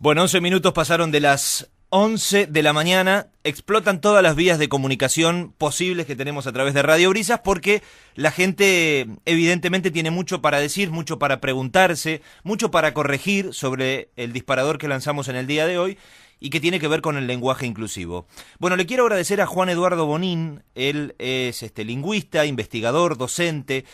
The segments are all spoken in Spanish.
Bueno, 11 minutos pasaron de las 11 de la mañana, explotan todas las vías de comunicación posibles que tenemos a través de Radio Brisas porque la gente evidentemente tiene mucho para decir, mucho para preguntarse, mucho para corregir sobre el disparador que lanzamos en el día de hoy y que tiene que ver con el lenguaje inclusivo. Bueno, le quiero agradecer a Juan Eduardo Bonín, él es lingüista, investigador, docente,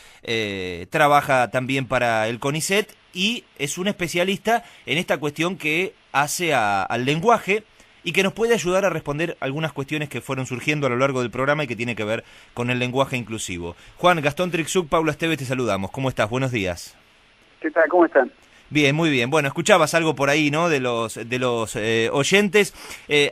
trabaja también para el CONICET y es un especialista en esta cuestión que hace al lenguaje y que nos puede ayudar a responder algunas cuestiones que fueron surgiendo a lo largo del programa y que tiene que ver con el lenguaje inclusivo. Juan, Gastón Trixuk, Paula Esteves, te saludamos. ¿Cómo estás? Buenos días. ¿Qué tal? ¿Cómo están? Bien, muy bien. Bueno, escuchabas algo por ahí, ¿no? De los oyentes.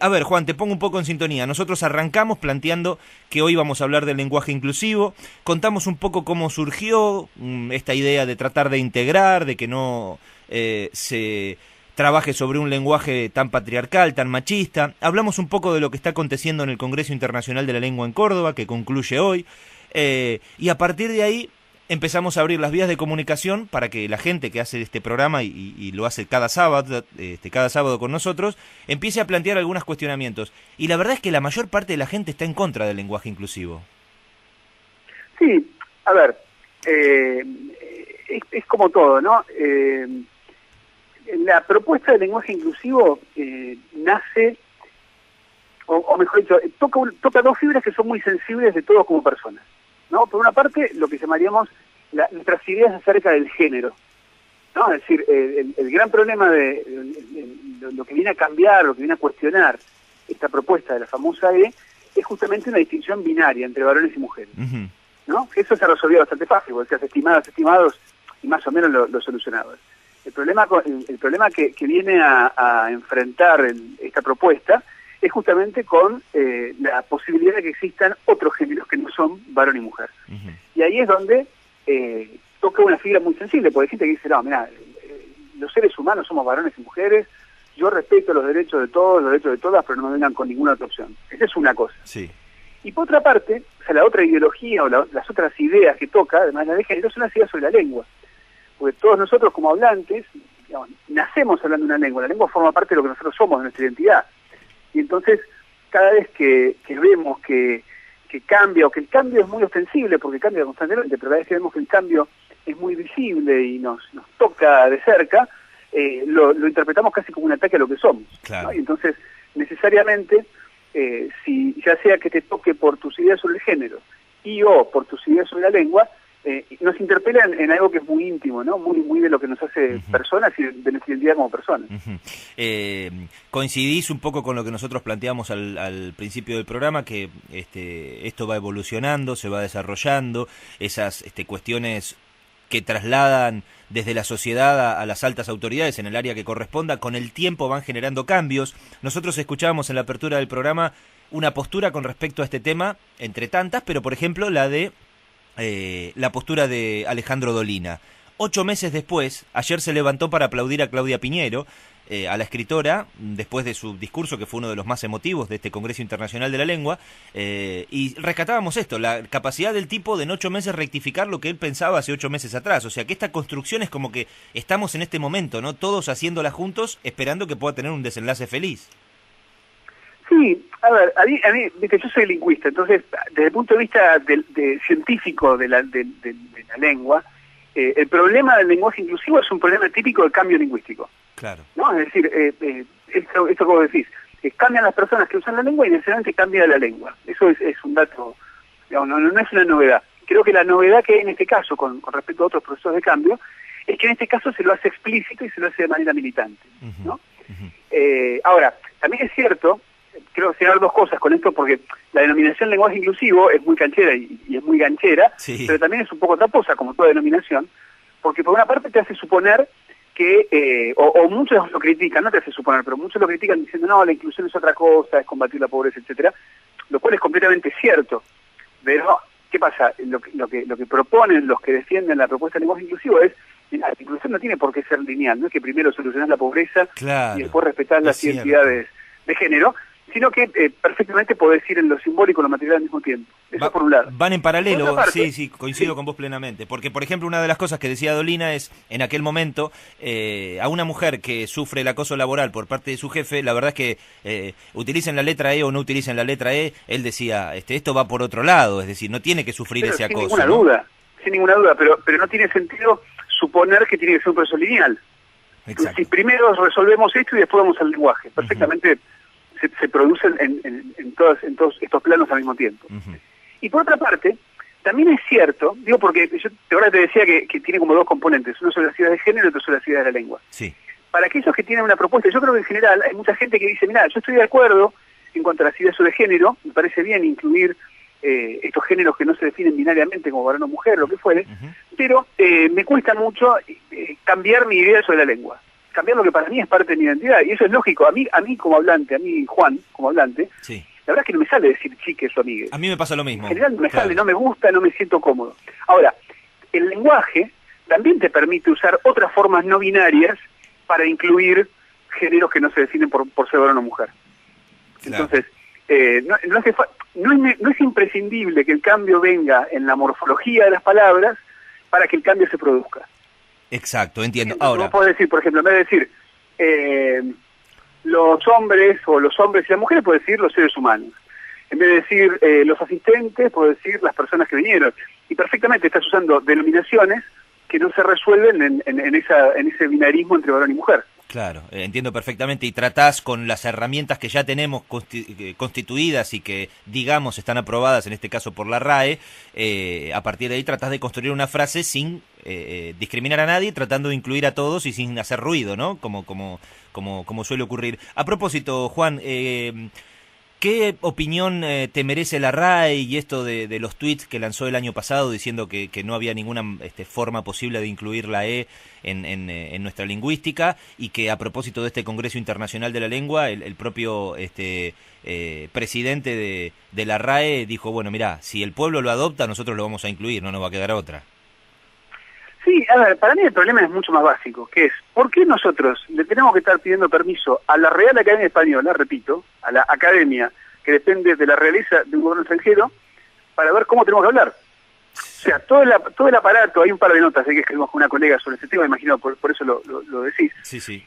A ver, Juan, te pongo un poco en sintonía. Nosotros arrancamos planteando que hoy vamos a hablar del lenguaje inclusivo. Contamos un poco cómo surgió esta idea de tratar de integrar, de que no se trabaje sobre un lenguaje tan patriarcal, tan machista. Hablamos un poco de lo que está aconteciendo en el Congreso Internacional de la Lengua en Córdoba, que concluye hoy. Y a partir de ahí empezamos a abrir las vías de comunicación para que la gente que hace este programa y lo hace cada sábado con nosotros, empiece a plantear algunos cuestionamientos. Y la verdad es que la mayor parte de la gente está en contra del lenguaje inclusivo. Sí, a ver, es como todo, ¿no? La propuesta de lenguaje inclusivo nace, o mejor dicho, toca dos fibras que son muy sensibles de todos como personas, ¿no? Por una parte, lo que llamaríamos nuestras ideas acerca del género, ¿no? Es decir, el gran problema de lo que viene a cambiar, lo que viene a cuestionar esta propuesta de la famosa E, es justamente una distinción binaria entre varones y mujeres, ¿no? Eso se ha resolvido bastante fácil, porque seas estimados, y más o menos lo solucionado. El problema que viene a enfrentar esta propuesta es justamente con la posibilidad de que existan otros géneros que no son varón y mujer. Y ahí es donde toca una fibra muy sensible, porque hay gente que dice, no, mirá, los seres humanos somos varones y mujeres, yo respeto los derechos de todos, los derechos de todas, pero no me vengan con ninguna otra opción. Esa es una cosa. Sí. Y por otra parte, o sea, la otra ideología o las otras ideas que toca, además de la de género, son las ideas sobre la lengua. Porque todos nosotros como hablantes, digamos, nacemos hablando una lengua, la lengua forma parte de lo que nosotros somos, de nuestra identidad. Y entonces, cada vez que vemos que cambia, o que el cambio es muy ostensible, porque cambia constantemente, pero cada vez que vemos que el cambio es muy visible y nos toca de cerca, lo interpretamos casi como un ataque a lo que somos. Claro. ¿no? Y entonces, necesariamente, si ya sea que te toque por tus ideas sobre el género o por tus ideas sobre la lengua, nos interpelan en algo que es muy íntimo, ¿no? Muy de lo que nos hace personas y de nuestra identidad como personas. Coincidís un poco con lo que nosotros planteamos al principio del programa, que esto va evolucionando, se va desarrollando, esas cuestiones que trasladan desde la sociedad a las altas autoridades en el área que corresponda, con el tiempo van generando cambios. Nosotros escuchábamos en la apertura del programa una postura con respecto a este tema, entre tantas, pero por ejemplo la postura de Alejandro Dolina. 8 meses después, ayer se levantó para aplaudir a Claudia Piñero, a la escritora, después de su discurso, que fue uno de los más emotivos de este Congreso Internacional de la Lengua, y rescatábamos esto, la capacidad del tipo de en 8 meses rectificar lo que él pensaba hace 8 meses atrás. O sea, que esta construcción es como que estamos en este momento, ¿no? Todos haciéndola juntos, esperando que pueda tener un desenlace feliz. Sí, a ver, a mí, viste, yo soy lingüista, entonces, desde el punto de vista científico de la lengua, el problema del lenguaje inclusivo es un problema típico del cambio lingüístico. Claro. ¿No? Es decir, esto que vos decís, cambian las personas que usan la lengua y necesariamente cambia la lengua. Eso es un dato, digamos, no es una novedad. Creo que la novedad que hay en este caso, con respecto a otros procesos de cambio, es que en este caso se lo hace explícito y se lo hace de manera militante, ¿no? Ahora, también es cierto, creo que hay dos cosas con esto, porque la denominación lenguaje inclusivo es muy canchera y es muy ganchera, sí, pero también es un poco taposa, como toda denominación, porque por una parte te hace suponer que, o muchos lo critican, no te hace suponer, pero muchos lo critican diciendo, no, la inclusión es otra cosa, es combatir la pobreza, etcétera, lo cual es completamente cierto. Pero, ¿qué pasa? Lo que proponen los que defienden la propuesta de lenguaje inclusivo es, mira, la inclusión no tiene por qué ser lineal, no es que primero solucionás la pobreza, claro, y después respetás las identidades de género, sino que perfectamente podés ir en lo simbólico y lo material al mismo tiempo. Eso por un lado. Van en paralelo, parte, sí, coincido con vos plenamente. Porque, por ejemplo, una de las cosas que decía Dolina es, en aquel momento, a una mujer que sufre el acoso laboral por parte de su jefe, la verdad es que utilicen la letra E o no utilicen la letra E, él decía, esto va por otro lado, es decir, no tiene que sufrir ese acoso. Sin ninguna duda, pero no tiene sentido suponer que tiene que ser un proceso lineal. Exacto. Si primero resolvemos esto y después vamos al lenguaje, perfectamente se producen en todos estos planos al mismo tiempo. Y por otra parte, también es cierto, digo porque yo ahora te decía que tiene como dos componentes, uno sobre las ideas de género y otro sobre las ideas de la lengua. Sí. Para aquellos que tienen una propuesta, yo creo que en general hay mucha gente que dice, mira, yo estoy de acuerdo en cuanto a las ideas sobre género, me parece bien incluir estos géneros que no se definen binariamente como varón o mujer, lo que fuere, pero me cuesta mucho cambiar mi idea sobre la lengua, cambiar lo que para mí es parte de mi identidad, y eso es lógico. A mí como hablante, a mí Juan como hablante, sí, la verdad es que no me sale decir chiques o amigues. A mí me pasa lo mismo. En general no me sale, no me gusta, no me siento cómodo. Ahora, el lenguaje también te permite usar otras formas no binarias para incluir géneros que no se definen por ser varón o mujer. Claro. Entonces, no es imprescindible que el cambio venga en la morfología de las palabras para que el cambio se produzca. Exacto, entiendo. Entonces, ahora, vos podés decir, por ejemplo, en vez de decir los hombres o los hombres y las mujeres, podés decir los seres humanos. En vez de decir los asistentes, podés decir las personas que vinieron. Y perfectamente estás usando denominaciones que no se resuelven en ese binarismo entre varón y mujer. Claro, entiendo perfectamente, y tratás con las herramientas que ya tenemos constituidas y que, digamos, están aprobadas, en este caso por la RAE, a partir de ahí tratás de construir una frase sin discriminar a nadie, tratando de incluir a todos y sin hacer ruido, ¿no? Como suele ocurrir. A propósito, Juan, ¿qué opinión te merece la RAE y esto de los tweets que lanzó el año pasado diciendo que no había ninguna forma posible de incluir la E en nuestra lingüística, y que a propósito de este Congreso Internacional de la Lengua, el propio presidente de la RAE dijo, bueno, mirá, si el pueblo lo adopta, nosotros lo vamos a incluir, no nos va a quedar otra? Sí, a ver, para mí el problema es mucho más básico, que es, ¿por qué nosotros le tenemos que estar pidiendo permiso a la Real Academia Española, repito, a la academia que depende de la realeza de un gobierno extranjero, para ver cómo tenemos que hablar? O sea, todo el aparato, hay un par de notas que escribimos con una colega sobre este tema, imagino por eso lo decís. Sí, sí.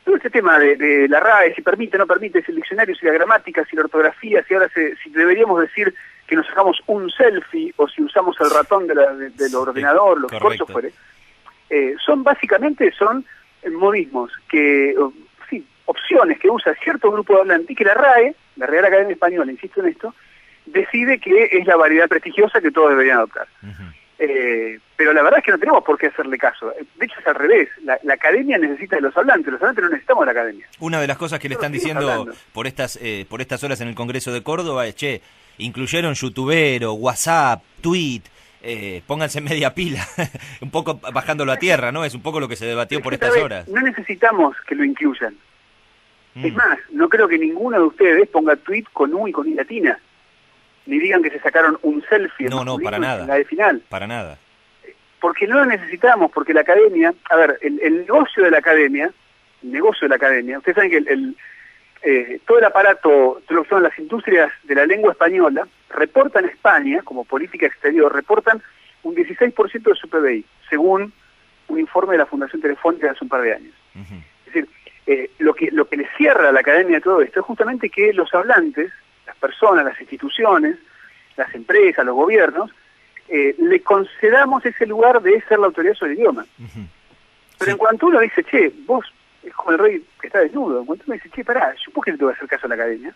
Todo este tema de la RAE, si permite, no permite, si el diccionario, si la gramática, si la ortografía, si deberíamos decir que nos sacamos un selfie o si usamos el ratón del ordenador, lo que corto fuere, son modismos opciones que usa cierto grupo de hablantes y que la RAE, la Real Academia Española, insisto en esto, decide que es la variedad prestigiosa que todos deberían adoptar. Pero la verdad es que no tenemos por qué hacerle caso. De hecho es al revés, la academia necesita de los hablantes no necesitamos de la academia. Una de las cosas que le están diciendo por estas horas en el Congreso de Córdoba es, incluyeron youtubero, WhatsApp, tweet, pónganse media pila, un poco bajándolo a tierra, ¿no? Es un poco lo que se debatió por estas horas. No necesitamos que lo incluyan. Es más, no creo que ninguno de ustedes ponga tweet con U y con I latina, ni digan que se sacaron un selfie no, para nada, en la de final. Para nada. Porque no lo necesitamos, porque la academia, a ver, el negocio de la academia, ustedes saben que todo el aparato, todo lo que son las industrias de la lengua española, reportan a España, como política exterior, reportan un 16% de su PBI, según un informe de la Fundación Telefónica de hace un par de años. Es decir, lo que le cierra a la academia de todo esto es justamente que los hablantes, las personas, las instituciones, las empresas, los gobiernos, le concedamos ese lugar de ser la autoridad sobre el idioma. Pero en cuanto uno dice, vos es como el rey que está desnudo, en cuanto uno dice, pará, yo por qué le tengo que hacer caso a la academia,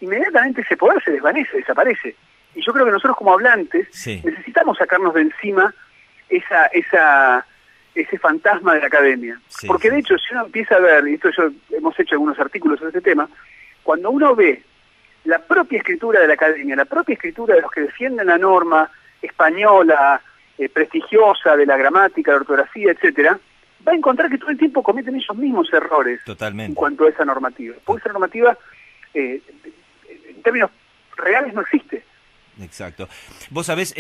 inmediatamente ese poder se desvanece, desaparece. Y yo creo que nosotros como hablantes necesitamos sacarnos de encima ese fantasma de la academia. Porque de hecho, si uno empieza a ver, y hemos hecho algunos artículos sobre este tema, cuando uno ve la propia escritura de la academia, la propia escritura de los que defienden la norma española, prestigiosa, de la gramática, la ortografía, etcétera, va a encontrar que todo el tiempo cometen esos mismos errores. Totalmente. En cuanto a esa normativa. Porque esa normativa, en términos reales, no existe. Exacto. Vos sabés,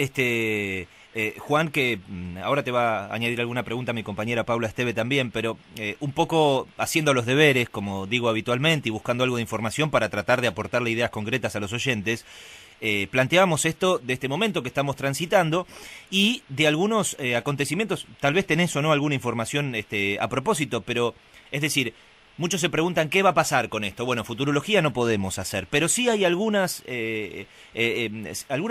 Juan, que ahora te va a añadir alguna pregunta mi compañera Paula Esteve también, pero un poco haciendo los deberes, como digo habitualmente, y buscando algo de información para tratar de aportarle ideas concretas a los oyentes, planteábamos esto de este momento que estamos transitando y de algunos acontecimientos. Tal vez tenés o no alguna información a propósito, pero es decir, muchos se preguntan qué va a pasar con esto. Bueno, futurología no podemos hacer, pero sí hay algunas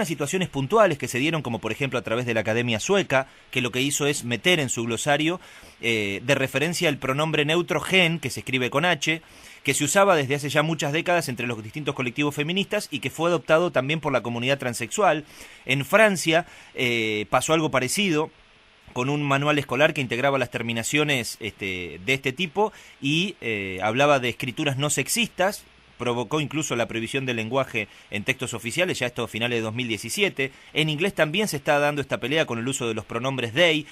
situaciones puntuales que se dieron, como por ejemplo a través de la Academia Sueca, que lo que hizo es meter en su glosario de referencia el pronombre neutro gen, que se escribe con H, que se usaba desde hace ya muchas décadas entre los distintos colectivos feministas y que fue adoptado también por la comunidad transexual. En Francia pasó algo parecido, con un manual escolar que integraba las terminaciones de este tipo y hablaba de escrituras no sexistas, provocó incluso la prohibición del lenguaje en textos oficiales, ya esto a finales de 2017. En inglés también se está dando esta pelea con el uso de los pronombres they.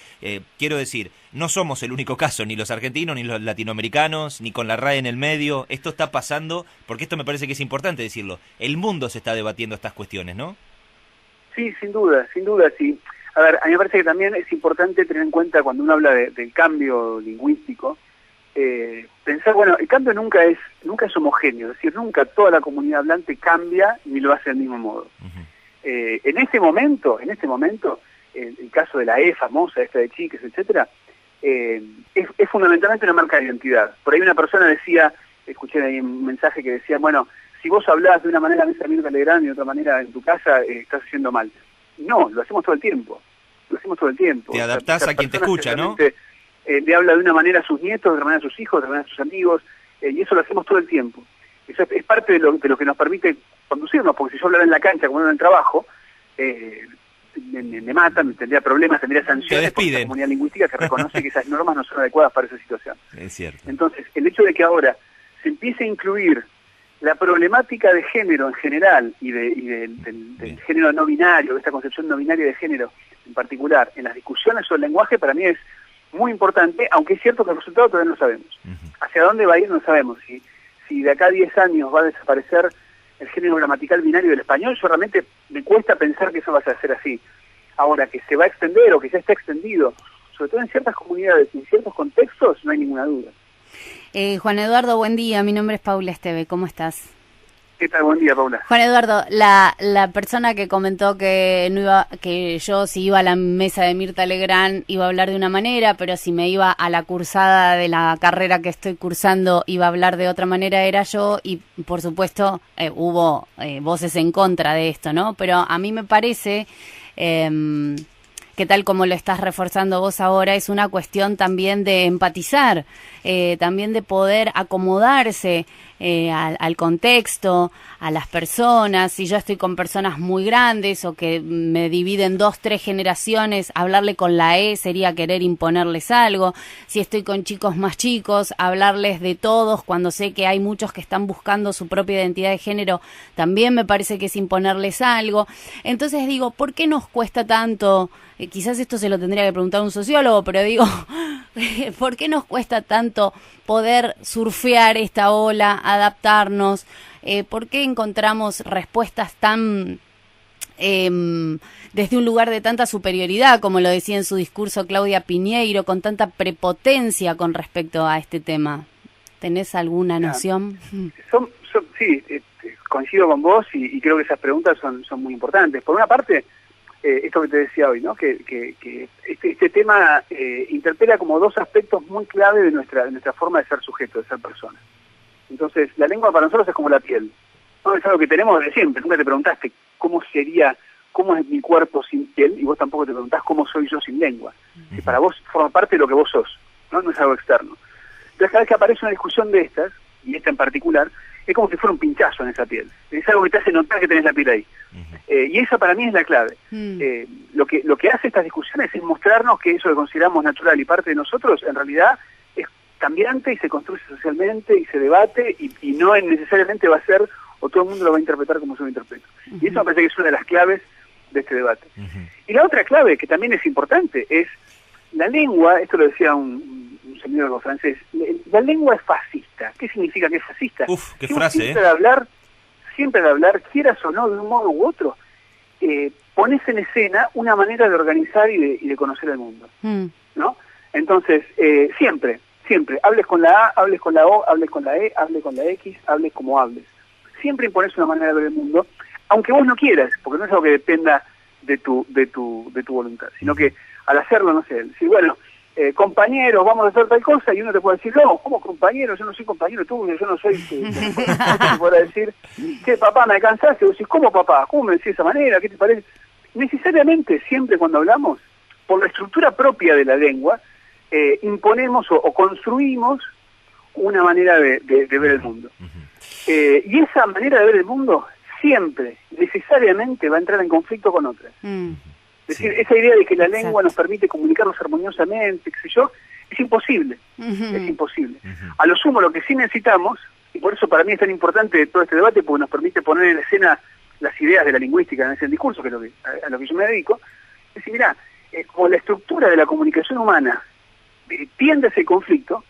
Quiero decir, no somos el único caso, ni los argentinos, ni los latinoamericanos, ni con la RAE en el medio. Esto está pasando, porque esto me parece que es importante decirlo. El mundo se está debatiendo estas cuestiones, ¿no? Sí, sin duda, sí. A ver, a mí me parece que también es importante tener en cuenta cuando uno habla del cambio lingüístico, pensar, bueno, el cambio nunca es homogéneo, es decir, nunca toda la comunidad hablante cambia ni lo hace del mismo modo. Uh-huh. En este momento, el caso de la famosa, esta de Chiques, etcétera, es fundamentalmente una marca de identidad. Por ahí una persona decía, escuché ahí un mensaje que decía, bueno, si vos hablás de una manera en Mirta Legrand y de otra manera en tu casa, estás haciendo mal. No, lo hacemos todo el tiempo. Te adaptás a quien te escucha, ¿no? Le habla de una manera a sus nietos, de otra manera a sus hijos, de otra manera a sus amigos, y eso lo hacemos todo el tiempo. Eso es parte de lo que nos permite conducirnos, porque si yo hablara en la cancha como en el trabajo, me matan, tendría problemas, tendría sanciones por la comunidad lingüística que reconoce que esas normas no son adecuadas para esa situación. Es cierto. Entonces, el hecho de que ahora se empiece a incluir la problemática de género en general y del género no binario, de esta concepción no binaria de género en particular, en las discusiones sobre el lenguaje, para mí es muy importante, aunque es cierto que el resultado todavía no lo sabemos. Uh-huh. Hacia dónde va a ir no sabemos. Si de acá a 10 años va a desaparecer el género gramatical binario del español, yo realmente me cuesta pensar que eso va a ser así. Ahora, que se va a extender o que ya está extendido, sobre todo en ciertas comunidades y en ciertos contextos, no hay ninguna duda. Juan Eduardo, buen día. Mi nombre es Paula Esteve. ¿Cómo estás? ¿Qué tal? Buen día, Paula. Juan Eduardo, la persona que comentó que yo si iba a la mesa de Mirta Legrand iba a hablar de una manera, pero si me iba a la cursada de la carrera que estoy cursando iba a hablar de otra manera, era yo, y por supuesto hubo voces en contra de esto, ¿no? Pero a mí me parece que tal como lo estás reforzando vos ahora, es una cuestión también de empatizar, también de poder acomodarse al contexto, a las personas. Si yo estoy con personas muy grandes o que me dividen 2, 3 generaciones, hablarle con la sería querer imponerles algo. Si estoy con chicos más chicos, hablarles de todos cuando sé que hay muchos que están buscando su propia identidad de género, también me parece que es imponerles algo. Entonces digo, ¿por qué nos cuesta tanto? Quizás esto se lo tendría que preguntar a un sociólogo, pero digo, ¿por qué nos cuesta tanto poder surfear esta ola, adaptarnos? ¿Por qué encontramos respuestas tan desde un lugar de tanta superioridad, como lo decía en su discurso Claudia Piñeiro, con tanta prepotencia con respecto a este tema? ¿Tenés alguna noción? Sí, coincido con vos y creo que esas preguntas son muy importantes. Por una parte, esto que te decía hoy, ¿no? Que este tema interpela como 2 aspectos muy clave de nuestra forma de ser sujeto, de ser persona. Entonces, la lengua para nosotros es como la piel, ¿no? Es algo que tenemos desde siempre. Nunca te preguntaste cómo es mi cuerpo sin piel, y vos tampoco te preguntás cómo soy yo sin lengua. Uh-huh. Si para vos forma parte de lo que vos sos, ¿no? No es algo externo. Entonces, cada vez que aparece una discusión de estas, y esta en particular, es como si fuera un pinchazo en esa piel. Es algo que te hace notar que tenés la piel ahí. Uh-huh. Y esa para mí es la clave. Lo que hace estas discusiones es mostrarnos que eso que consideramos natural y parte de nosotros, en realidad es cambiante y se construye socialmente y se debate y no necesariamente va a ser, o todo el mundo lo va a interpretar como yo lo interpreto. Uh-huh. Y eso me parece que es una de las claves de este debate. Uh-huh. Y la otra clave, que también es importante, es la lengua. Esto lo decía un señor francés, la lengua es fascista. ¿Qué significa que es fascista? Qué frase, siempre de hablar, quieras o no, de un modo u otro, pones en escena una manera de organizar y de conocer el mundo, ¿no? Entonces, siempre, hables con la A, hables con la O, hables con la E, hables con la X, hables como hables. Siempre impones una manera de ver el mundo, aunque vos no quieras, porque no es algo que dependa de tu voluntad, sino que al hacerlo, no sé, si bueno, compañeros, vamos a hacer tal cosa, y uno te puede decir, no, ¿cómo compañero? Yo no soy compañero tuyo, yo no soy... te podrá decir, che, papá, me cansaste, vos decís, ¿cómo papá? ¿Cómo me decís de esa manera? ¿Qué te parece? Necesariamente, siempre cuando hablamos, por la estructura propia de la lengua, imponemos o construimos una manera de ver el mundo. Y esa manera de ver el mundo siempre, necesariamente, va a entrar en conflicto con otras. Es decir, esa idea de que la lengua nos permite comunicarnos armoniosamente, qué sé yo, es imposible. Es imposible. A lo sumo, lo que sí necesitamos, y por eso para mí es tan importante todo este debate, porque nos permite poner en escena las ideas de la lingüística en ese discurso, que es a lo que yo me dedico, es decir, mirá, como la estructura de la comunicación humana tiende a ese conflicto,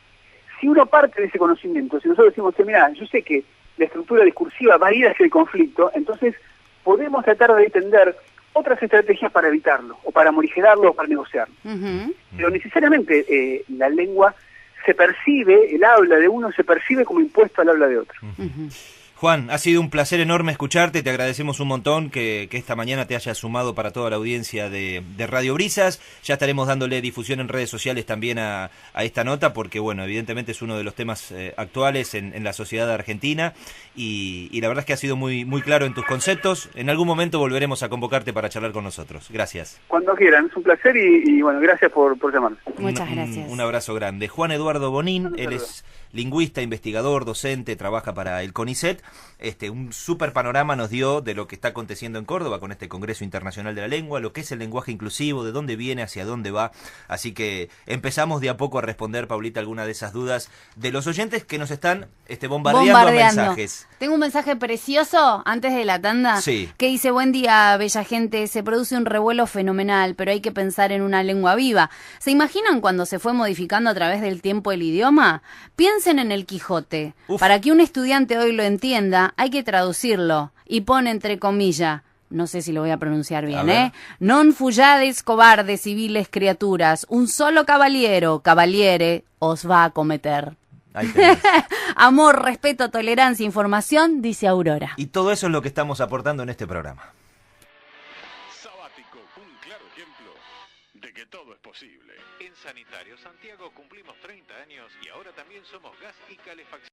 si uno parte de ese conocimiento, si nosotros decimos que, mirá, yo sé que la estructura discursiva va a ir hacia el conflicto, entonces podemos tratar de entender otras estrategias para evitarlo, o para morigerarlo, o para negociarlo. Pero necesariamente la lengua se percibe, el habla de uno se percibe como impuesto al habla de otro. Juan, ha sido un placer enorme escucharte, te agradecemos un montón que esta mañana te hayas sumado para toda la audiencia de Radio Brisas. Ya estaremos dándole difusión en redes sociales también a esta nota, porque bueno, evidentemente es uno de los temas actuales en la sociedad argentina, y la verdad es que ha sido muy claro en tus conceptos. En algún momento volveremos a convocarte para charlar con nosotros. Gracias. Cuando quieran, es un placer y bueno, gracias por llamarme. Muchas gracias. Un abrazo grande. Juan Eduardo Bonín, él es lingüista, investigador, docente, trabaja para el CONICET. Un súper panorama nos dio de lo que está aconteciendo en Córdoba con este Congreso Internacional de la Lengua, lo que es el lenguaje inclusivo, de dónde viene, hacia dónde va. Así que empezamos de a poco a responder, Paulita, alguna de esas dudas de los oyentes que nos están bombardeando a mensajes. Tengo un mensaje precioso antes de la tanda, que dice: buen día, bella gente, se produce un revuelo fenomenal, pero hay que pensar en una lengua viva. ¿Se imaginan cuando se fue modificando a través del tiempo el idioma? Piensen en el Quijote. Para que un estudiante hoy lo entienda, hay que traducirlo, y pone entre comillas, no sé si lo voy a pronunciar bien, non fullades cobardes civiles criaturas, un solo cavaliere, os va a cometer. Amor, respeto, tolerancia, información, dice Aurora. Y todo eso es lo que estamos aportando en este programa. Sabático, un claro ejemplo de que todo es posible. En Sanitario Santiago cumplimos 30 años y ahora también somos gas y calefacción.